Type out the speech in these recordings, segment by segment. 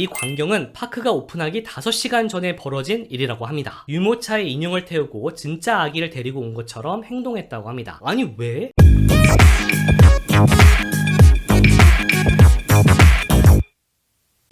이 광경은 파크가 오픈하기 5시간 전에 벌어진 일이라고 합니다. 유모차에 인형을 태우고 진짜 아기를 데리고 온 것처럼 행동했다고 합니다. 아니 왜?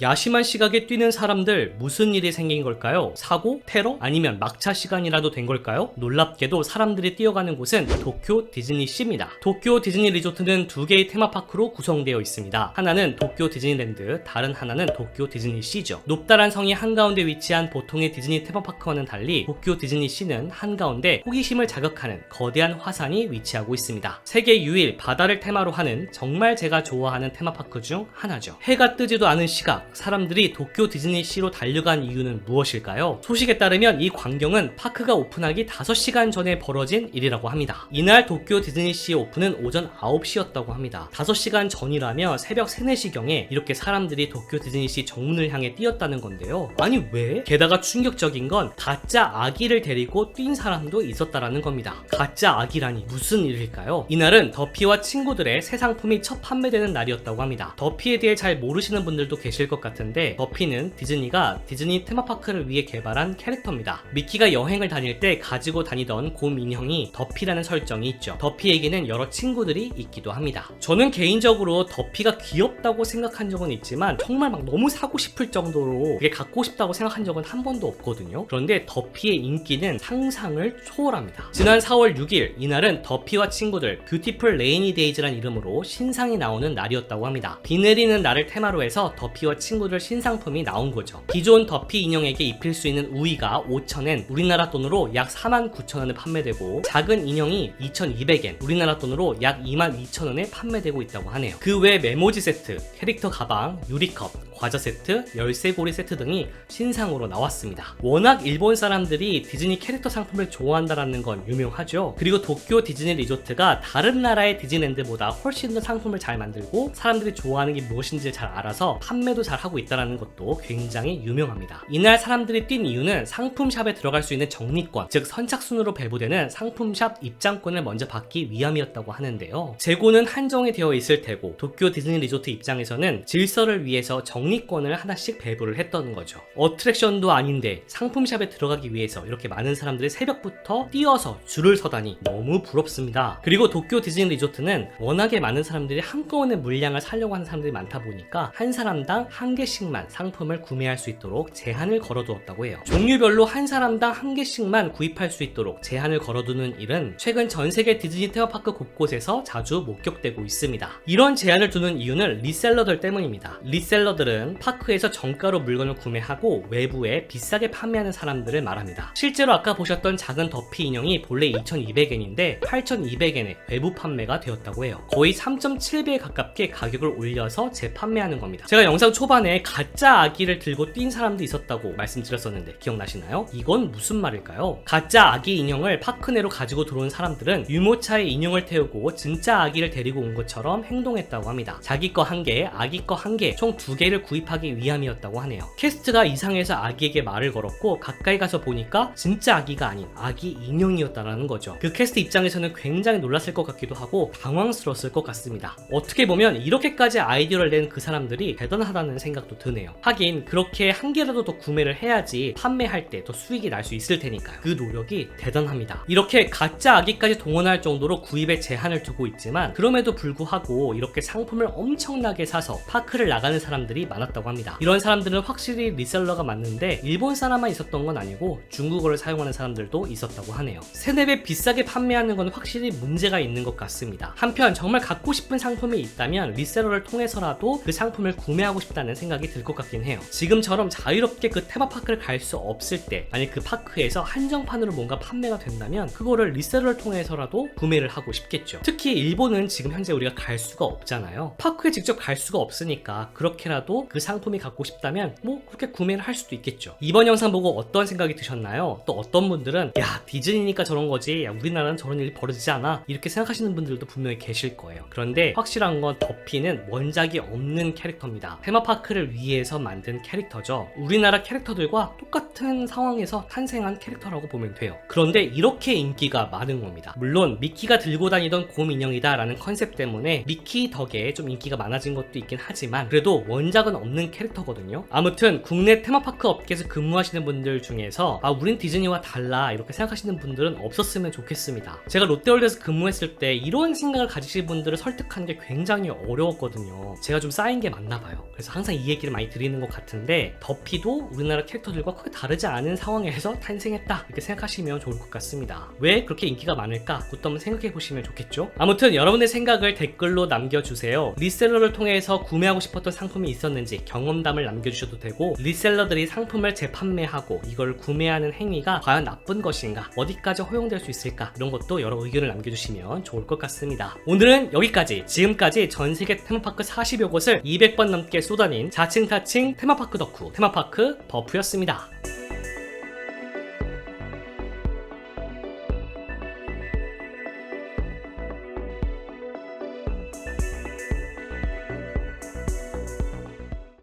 야심한 시각에 뛰는 사람들, 무슨 일이 생긴 걸까요? 사고? 테러? 아니면 막차 시간이라도 된 걸까요? 놀랍게도 사람들이 뛰어가는 곳은 도쿄 디즈니시입니다. 도쿄 디즈니 리조트는 2개의 테마파크로 구성되어 있습니다. 하나는 도쿄 디즈니랜드, 다른 하나는 도쿄 디즈니시죠. 높다란 성이 한가운데 위치한 보통의 디즈니 테마파크와는 달리 도쿄 디즈니시는 한가운데 호기심을 자극하는 거대한 화산이 위치하고 있습니다. 세계 유일 바다를 테마로 하는 정말 제가 좋아하는 테마파크 중 하나죠. 해가 뜨지도 않은 시각, 사람들이 도쿄 디즈니시로 달려간 이유는 무엇일까요? 소식에 따르면 이 광경은 파크가 오픈하기 5시간 전에 벌어진 일이라고 합니다. 이날 도쿄 디즈니시의 오픈은 오전 9시였다고 합니다. 5시간 전이라며 새벽 3, 4시경에 이렇게 사람들이 도쿄 디즈니시 정문을 향해 뛰었다는 건데요. 아니 왜? 게다가 충격적인 건 가짜 아기를 데리고 뛴 사람도 있었다라는 겁니다. 가짜 아기라니 무슨 일일까요? 이날은 더피와 친구들의 새 상품이 첫 판매되는 날이었다고 합니다. 더피에 대해 잘 모르시는 분들도 계실 것 같은데, 더피는 디즈니가 디즈니 테마파크를 위해 개발한 캐릭터입니다. 미키가 여행을 다닐 때 가지고 다니던 곰 인형이 더피라는 설정이 있죠. 더피에게는 여러 친구들이 있기도 합니다. 저는 개인적으로 더피가 귀엽다고 생각한 적은 있지만 정말 막 너무 사고 싶을 정도로 그게 갖고 싶다고 생각한 적은 한 번도 없거든요. 그런데 더피의 인기는 상상을 초월합니다. 지난 4월 6일 이날은 더피와 친구들 뷰티풀 레이니 데이즈란 이름으로 신상이 나오는 날이었다고 합니다. 비 내리는 날을 테마로 해서 더피와 친구들 신상품이 나온 거죠. 기존 더피 인형에게 입힐 수 있는 우이가 5,000엔, 우리나라 돈으로 약 49,000원에 판매되고, 작은 인형이 2,200엔, 우리나라 돈으로 약 22,000원에 판매되고 있다고 하네요. 그 외 메모지 세트, 캐릭터 가방, 유리컵, 과자 세트, 열쇠고리 세트 등이 신상으로 나왔습니다. 워낙 일본 사람들이 디즈니 캐릭터 상품을 좋아한다는 건 유명하죠. 그리고 도쿄 디즈니 리조트가 다른 나라의 디즈니랜드보다 훨씬 더 상품을 잘 만들고 사람들이 좋아하는 게 무엇인지 잘 알아서 판매도 잘 하고 있다는 것도 굉장히 유명합니다. 이날 사람들이 뛴 이유는 상품샵에 들어갈 수 있는 적립권, 즉 선착순으로 배부되는 상품샵 입장권을 먼저 받기 위함이었다고 하는데요. 재고는 한정이 되어 있을 테고 도쿄 디즈니 리조트 입장에서는 질서를 위해서 적립권을 하나씩 배부를 했던 거죠. 어트랙션도 아닌데 상품샵에 들어가기 위해서 이렇게 많은 사람들이 새벽부터 뛰어서 줄을 서다니 너무 부럽습니다. 그리고 도쿄 디즈니 리조트는 워낙에 많은 사람들이 한꺼번에 물량을 사려고 하는 사람들이 많다 보니까 한 사람당 한 개씩만 상품을 구매할 수 있도록 제한을 걸어두었다고 해요. 종류별로 한 사람당 한 개씩만 구입할 수 있도록 제한을 걸어두는 일은 최근 전 세계 디즈니 테마파크 곳곳에서 자주 목격되고 있습니다. 이런 제한을 두는 이유는 리셀러들 때문입니다. 리셀러들은 파크에서 정가로 물건을 구매하고 외부에 비싸게 판매하는 사람들을 말합니다. 실제로 아까 보셨던 작은 더피 인형이 본래 2,200엔인데 8,200엔에 외부 판매가 되었다고 해요. 거의 3.7배에 가깝게 가격을 올려서 재판매하는 겁니다. 제가 영상 초반에 가짜 아기를 들고 뛴 사람도 있었다고 말씀드렸었는데 기억나시나요? 이건 무슨 말일까요? 가짜 아기 인형을 파크 내로 가지고 들어온 사람들은 유모차에 인형을 태우고 진짜 아기를 데리고 온 것처럼 행동했다고 합니다. 자기 거 1개, 아기 거 1개, 총 2개를 구입하기 위함이었다고 하네요. 캐스트가 이상해서 아기에게 말을 걸었고 가까이 가서 보니까 진짜 아기가 아닌 아기 인형이었다는 거죠. 그 캐스트 입장에서는 굉장히 놀랐을 것 같기도 하고 당황스러웠을 것 같습니다. 어떻게 보면 이렇게까지 아이디어를 낸 그 사람들이 대단하다는 생각도 드네요. 하긴 그렇게 한 개라도 더 구매를 해야지 판매할 때 더 수익이 날 수 있을 테니까요. 그 노력이 대단합니다. 이렇게 가짜 아기까지 동원할 정도로 구입에 제한을 두고 있지만 그럼에도 불구하고 이렇게 상품을 엄청나게 사서 파크를 나가는 사람들이 많았다고 합니다. 이런 사람들은 확실히 리셀러가 맞는데 일본 사람만 있었던 건 아니고 중국어를 사용하는 사람들도 있었다고 하네요. 3, 4배 비싸게 판매하는 건 확실히 문제가 있는 것 같습니다. 한편 정말 갖고 싶은 상품이 있다면 리셀러를 통해서라도 그 상품을 구매하고 싶다는 생각이 들 것 같긴 해요. 지금처럼 자유롭게 그 테마파크를 갈 수 없을 때, 만약 그 파크에서 한정판으로 뭔가 판매가 된다면 그거를 리셀러를 통해서라도 구매를 하고 싶겠죠. 특히 일본은 지금 현재 우리가 갈 수가 없잖아요. 파크에 직접 갈 수가 없으니까 그렇게라도 그 상품이 갖고 싶다면 뭐 그렇게 구매를 할 수도 있겠죠. 이번 영상 보고 어떤 생각이 드셨나요? 또 어떤 분들은 야 디즈니니까 저런 거지, 야 우리나라는 저런 일이 벌어지지 않아, 이렇게 생각하시는 분들도 분명히 계실 거예요. 그런데 확실한 건 더피는 원작이 없는 캐릭터입니다. 테마파크를 위해서 만든 캐릭터죠. 우리나라 캐릭터들과 똑같은 상황에서 탄생한 캐릭터라고 보면 돼요. 그런데 이렇게 인기가 많은 겁니다. 물론 미키가 들고 다니던 곰 인형이다 라는 컨셉 때문에 미키 덕에 좀 인기가 많아진 것도 있긴 하지만 그래도 원작을 생각은 없는 캐릭터거든요. 아무튼 국내 테마파크 업계에서 근무하시는 분들 중에서 우린 디즈니와 달라 이렇게 생각하시는 분들은 없었으면 좋겠습니다. 제가 롯데월드에서 근무했을 때 이런 생각을 가지신 분들을 설득하는 게 굉장히 어려웠거든요. 제가 좀 쌓인 게 맞나 봐요. 그래서 항상 이 얘기를 많이 드리는 것 같은데, 더피도 우리나라 캐릭터들과 크게 다르지 않은 상황에서 탄생했다 이렇게 생각하시면 좋을 것 같습니다. 왜 그렇게 인기가 많을까? 그것도 한번 생각해 보시면 좋겠죠? 아무튼 여러분의 생각을 댓글로 남겨주세요. 리셀러를 통해서 구매하고 싶었던 상품이 있었는지 경험담을 남겨주셔도 되고, 리셀러들이 상품을 재판매하고 이걸 구매하는 행위가 과연 나쁜 것인가, 어디까지 허용될 수 있을까, 이런 것도 여러 의견을 남겨주시면 좋을 것 같습니다. 오늘은 여기까지. 지금까지 전세계 테마파크 40여 곳을 200번 넘게 쏟아낸 자칭 타칭 테마파크 덕후 테마파크 버프였습니다.